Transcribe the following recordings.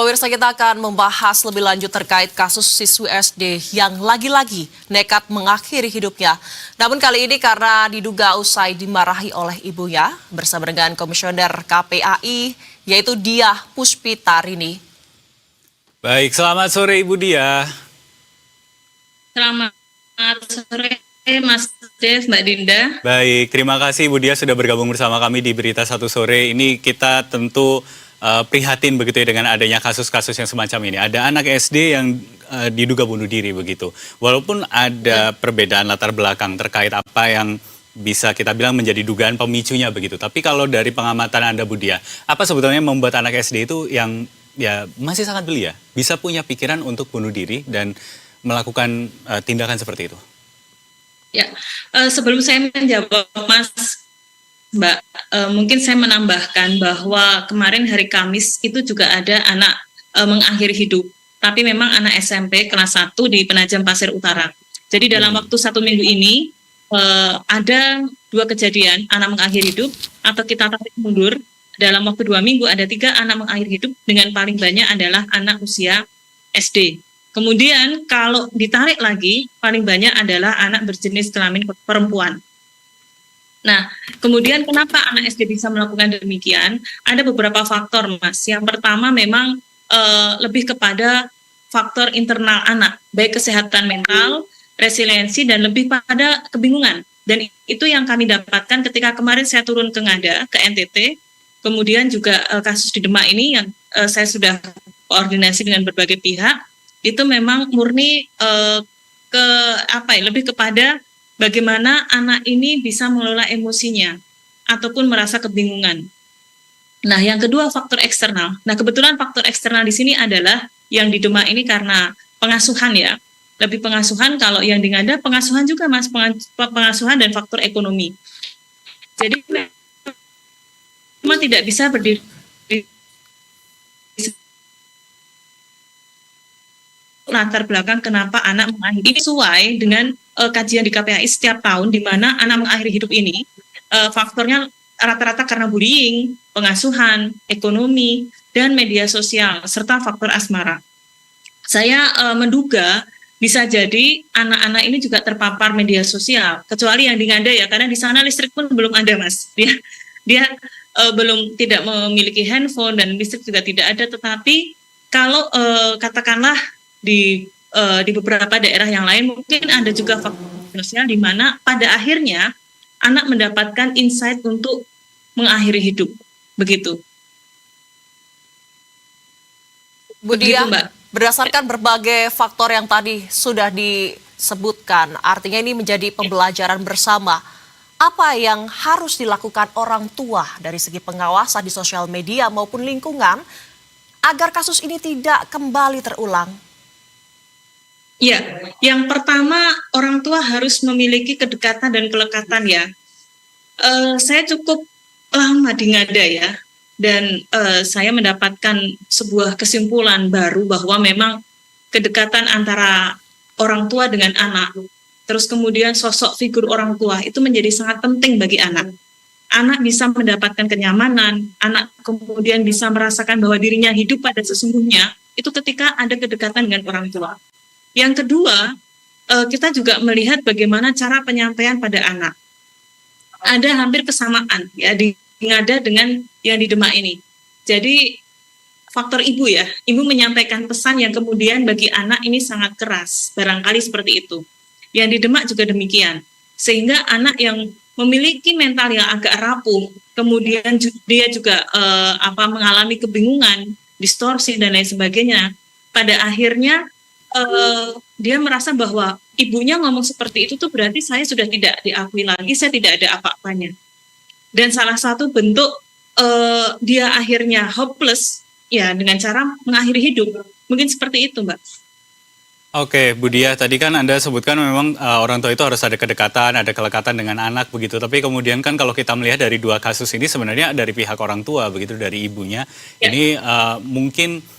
Pemirsa, kita akan membahas lebih lanjut terkait kasus siswi SD yang lagi-lagi nekat mengakhiri hidupnya. Namun kali ini karena diduga usai dimarahi oleh ibunya bersama dengan Komisioner KPAI yaitu Diah Puspitarini. Baik, selamat sore Ibu Diah. Selamat sore Mas Dev, Mbak Dinda. Baik, terima kasih Ibu Diah sudah bergabung bersama kami di Berita Satu Sore. Ini kita tentu prihatin begitu ya dengan adanya kasus-kasus yang semacam ini. Ada anak SD yang diduga bunuh diri begitu. Walaupun ada perbedaan latar belakang terkait apa yang bisa kita bilang menjadi dugaan pemicunya begitu. Tapi kalau dari pengamatan Anda Bu Diah, apa sebetulnya membuat anak SD itu yang ya masih sangat belia, bisa punya pikiran untuk bunuh diri dan melakukan tindakan seperti itu? Ya, sebelum saya menjawab Mas Mbak, mungkin saya menambahkan bahwa kemarin hari Kamis itu juga ada anak mengakhiri hidup, tapi memang anak SMP kelas 1 di Penajam Pasir Utara. Jadi dalam waktu 1 minggu ini ada 2 kejadian anak mengakhiri hidup, atau kita tarik mundur, dalam waktu 2 minggu ada 3 anak mengakhiri hidup dengan paling banyak adalah anak usia SD. Kemudian kalau ditarik lagi, paling banyak adalah anak berjenis kelamin perempuan. Nah, kemudian kenapa anak SD bisa melakukan demikian? Ada beberapa faktor, Mas. Yang pertama memang lebih kepada faktor internal anak, baik kesehatan mental, resiliensi, dan lebih pada kebingungan. Dan itu yang kami dapatkan ketika kemarin saya turun ke Ngada, ke NTT, kemudian juga kasus di Demak ini yang saya sudah koordinasi dengan berbagai pihak, itu memang murni lebih kepada bagaimana anak ini bisa mengelola emosinya ataupun merasa kebingungan. Nah, yang kedua faktor eksternal. Nah, kebetulan faktor eksternal di sini adalah yang di Demak ini karena pengasuhan ya. Lebih pengasuhan, kalau yang di Ngada pengasuhan juga Mas, pengasuhan dan faktor ekonomi. Jadi memang tidak bisa berdiri latar belakang kenapa anak mengakhiri. Ini sesuai dengan kajian di KPAI setiap tahun, di mana anak mengakhiri hidup ini faktornya rata-rata karena bullying, pengasuhan, ekonomi, dan media sosial, serta faktor asmara. Saya menduga bisa jadi anak-anak ini juga terpapar media sosial, kecuali yang di Ngada ya, karena di sana listrik pun belum ada Mas. Dia belum tidak memiliki handphone dan listrik juga tidak ada, tetapi kalau katakanlah di beberapa daerah yang lain mungkin ada juga faktor sosial di mana pada akhirnya anak mendapatkan insight untuk mengakhiri hidup, begitu. Bu Diah, berdasarkan berbagai faktor yang tadi sudah disebutkan, artinya ini menjadi pembelajaran bersama. Apa yang harus dilakukan orang tua dari segi pengawasan di sosial media maupun lingkungan agar kasus ini tidak kembali terulang? Ya, yang pertama orang tua harus memiliki kedekatan dan kelekatan ya. Saya cukup lama di Ngada ya, dan saya mendapatkan sebuah kesimpulan baru bahwa memang kedekatan antara orang tua dengan anak, terus kemudian sosok figur orang tua itu menjadi sangat penting bagi anak. Anak bisa mendapatkan kenyamanan, anak kemudian bisa merasakan bahwa dirinya hidup pada sesungguhnya, itu ketika ada kedekatan dengan orang tua. Yang kedua, kita juga melihat bagaimana cara penyampaian pada anak. Ada hampir kesamaan ya di Ngada dengan yang di Demak ini. Jadi faktor ibu ya, ibu menyampaikan pesan yang kemudian bagi anak ini sangat keras, barangkali seperti itu. Yang di Demak juga demikian. Sehingga anak yang memiliki mental yang agak rapuh, kemudian dia juga mengalami kebingungan, distorsi dan lain sebagainya. Pada akhirnya dia merasa bahwa ibunya ngomong seperti itu tuh berarti saya sudah tidak diakui lagi, saya tidak ada apa-apanya. Dan salah satu bentuk dia akhirnya hopeless ya dengan cara mengakhiri hidup. Mungkin seperti itu, Mbak. Oke, Bu Diah, tadi kan Anda sebutkan memang orang tua itu harus ada kedekatan, ada kelekatan dengan anak begitu. Tapi kemudian kan kalau kita melihat dari 2 kasus ini sebenarnya dari pihak orang tua begitu, dari ibunya. Ya. Ini mungkin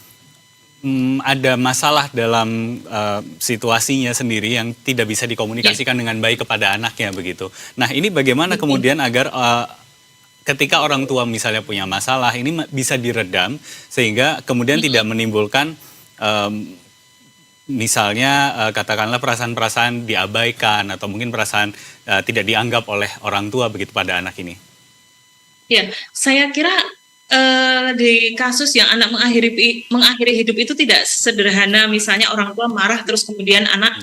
ada masalah dalam situasinya sendiri yang tidak bisa dikomunikasikan dengan baik kepada anaknya begitu. Nah, ini bagaimana kemudian agar ketika orang tua misalnya punya masalah, ini bisa diredam sehingga kemudian tidak menimbulkan misalnya katakanlah perasaan-perasaan diabaikan atau mungkin perasaan tidak dianggap oleh orang tua begitu pada anak ini. Ya, saya kira di kasus yang anak mengakhiri hidup itu tidak sederhana, misalnya orang tua marah terus kemudian anak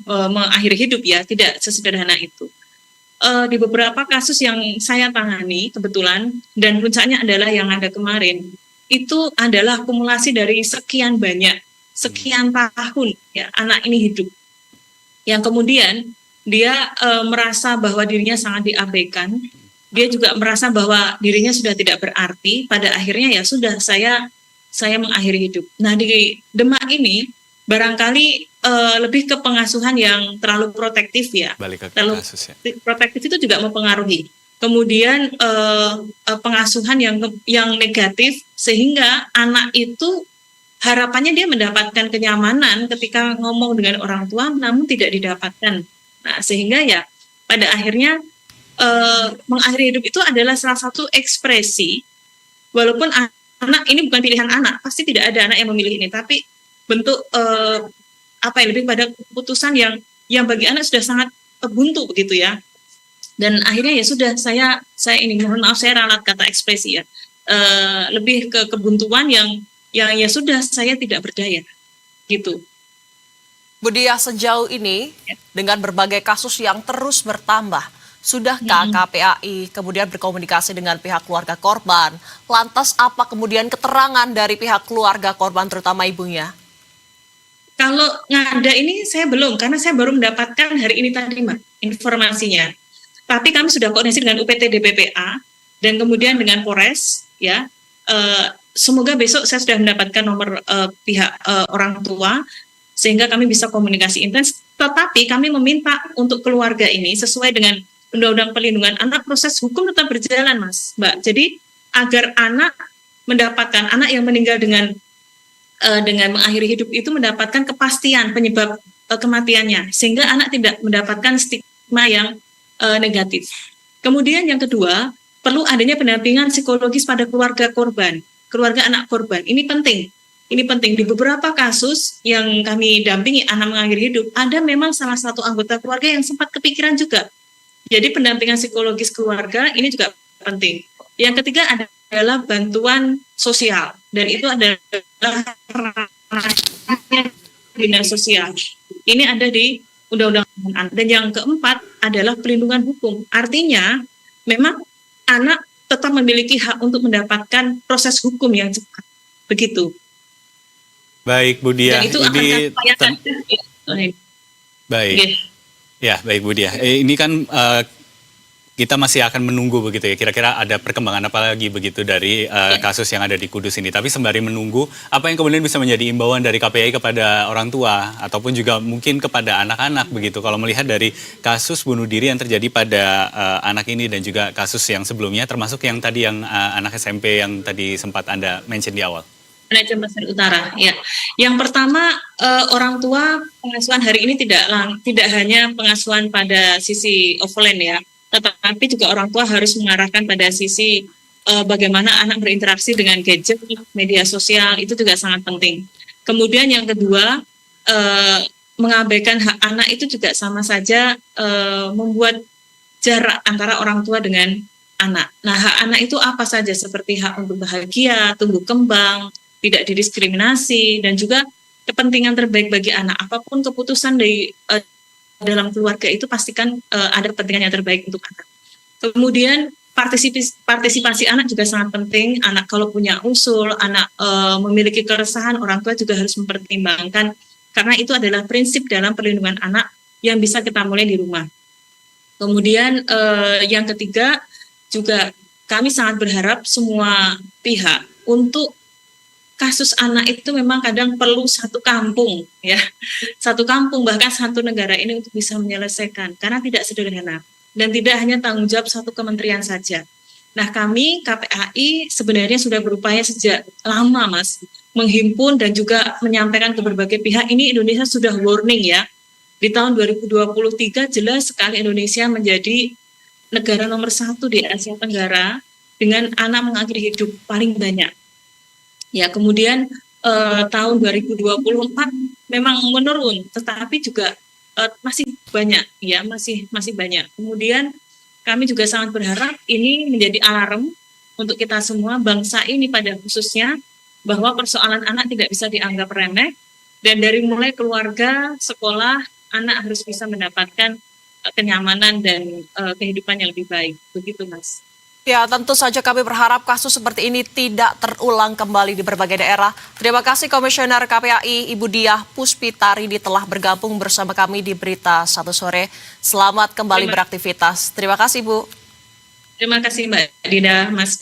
mengakhiri hidup, ya, tidak sesederhana itu. Di beberapa kasus yang saya tangani kebetulan, dan puncaknya adalah yang ada kemarin, itu adalah akumulasi dari sekian tahun ya anak ini hidup, yang kemudian dia merasa bahwa dirinya sangat diabaikan. Dia juga merasa bahwa dirinya sudah tidak berarti. Pada akhirnya ya sudah, saya mengakhiri hidup. Nah, di Demak ini barangkali lebih ke pengasuhan yang terlalu protektif, ya. Balik ke terlalu kasus, ya. protektif itu juga mempengaruhi. Kemudian pengasuhan yang negatif, sehingga anak itu harapannya dia mendapatkan kenyamanan ketika ngomong dengan orang tua, namun tidak didapatkan. Nah, sehingga ya pada akhirnya mengakhiri hidup itu adalah salah satu ekspresi, walaupun anak ini bukan pilihan anak, pasti tidak ada anak yang memilih ini, tapi bentuk lebih pada keputusan yang bagi anak sudah sangat buntu begitu, ya. Dan akhirnya ya sudah, saya ini mohon maaf saya ralat kata ekspresi, ya, lebih ke kebuntuan yang ya sudah, saya tidak berdaya gitu. Bu Diah, sejauh ini dengan berbagai kasus yang terus bertambah, sudahkah KPAI kemudian berkomunikasi dengan pihak keluarga korban? Lantas apa kemudian keterangan dari pihak keluarga korban, terutama ibunya? Kalau ngada ini saya belum, karena saya baru mendapatkan hari ini tadi, Mbak, informasinya. Tapi kami sudah koordinasi dengan UPT DPPA dan kemudian dengan Polres, ya. Semoga besok saya sudah mendapatkan nomor pihak orang tua, sehingga kami bisa komunikasi intens. Tetapi kami meminta untuk keluarga ini sesuai dengan Undang-Undang Perlindungan Anak, proses hukum tetap berjalan, Mas, Mbak. Jadi agar anak yang meninggal dengan mengakhiri hidup itu mendapatkan kepastian penyebab kematiannya, sehingga anak tidak mendapatkan stigma yang negatif. Kemudian yang kedua, perlu adanya pendampingan psikologis pada keluarga korban, keluarga anak korban. Ini penting. Di beberapa kasus yang kami dampingi anak mengakhiri hidup, ada memang salah satu anggota keluarga yang sempat kepikiran juga. Jadi pendampingan psikologis keluarga ini juga penting. Yang ketiga adalah bantuan sosial, dan itu adalah dinas sosial. Ini ada di Undang-Undang Anak. Dan yang keempat adalah perlindungan hukum. Artinya memang anak tetap memiliki hak untuk mendapatkan proses hukum yang cepat. Begitu. Baik, Bu Diah. Dan itu akan baik. Okay. Ya, baik Bu Diah. Ini kan kita masih akan menunggu begitu ya. Kira-kira ada perkembangan apa lagi begitu dari kasus yang ada di Kudus ini. Tapi sembari menunggu, apa yang kemudian bisa menjadi imbauan dari KPAI kepada orang tua ataupun juga mungkin kepada anak-anak begitu. Kalau melihat dari kasus bunuh diri yang terjadi pada anak ini dan juga kasus yang sebelumnya, termasuk yang tadi yang anak SMP yang tadi sempat Anda mention di awal. Manajemen Utara, ya. Yang pertama, orang tua pengasuhan hari ini tidak hanya pengasuhan pada sisi offline, ya, tetapi juga orang tua harus mengarahkan pada sisi bagaimana anak berinteraksi dengan gadget, media sosial, itu juga sangat penting. Kemudian yang kedua, mengabaikan hak anak itu juga sama saja membuat jarak antara orang tua dengan anak. Nah, hak anak itu apa saja, seperti hak untuk bahagia, tumbuh kembang, tidak didiskriminasi, dan juga kepentingan terbaik bagi anak. Apapun keputusan dari dalam keluarga itu pastikan ada kepentingan yang terbaik untuk anak. Kemudian partisipasi anak juga sangat penting. Anak kalau punya usul, anak memiliki keresahan, orang tua juga harus mempertimbangkan, karena itu adalah prinsip dalam perlindungan anak yang bisa kita mulai di rumah. Kemudian yang ketiga juga kami sangat berharap semua pihak untuk kasus anak itu memang kadang perlu satu kampung, ya, satu kampung bahkan satu negara ini untuk bisa menyelesaikan, karena tidak sederhana dan tidak hanya tanggung jawab satu kementerian saja. Nah, kami KPAI sebenarnya sudah berupaya sejak lama, Mas, menghimpun dan juga menyampaikan ke berbagai pihak. Ini Indonesia sudah warning, ya, di tahun 2023 jelas sekali Indonesia menjadi negara nomor 1 di Asia Tenggara dengan anak mengakhiri hidup paling banyak. Ya, kemudian tahun 2024 memang menurun, tetapi juga masih banyak, ya masih banyak. Kemudian kami juga sangat berharap ini menjadi alarm untuk kita semua, bangsa ini pada khususnya, bahwa persoalan anak tidak bisa dianggap remeh, dan dari mulai keluarga, sekolah, anak harus bisa mendapatkan kenyamanan dan kehidupan yang lebih baik. Begitu, Mas. Ya, tentu saja kami berharap kasus seperti ini tidak terulang kembali di berbagai daerah. Terima kasih Komisioner KPAI Ibu Diah Puspitarini telah bergabung bersama kami di Berita Satu Sore. Selamat kembali beraktivitas. Terima kasih, Bu. Terima kasih Mbak Dida, Mas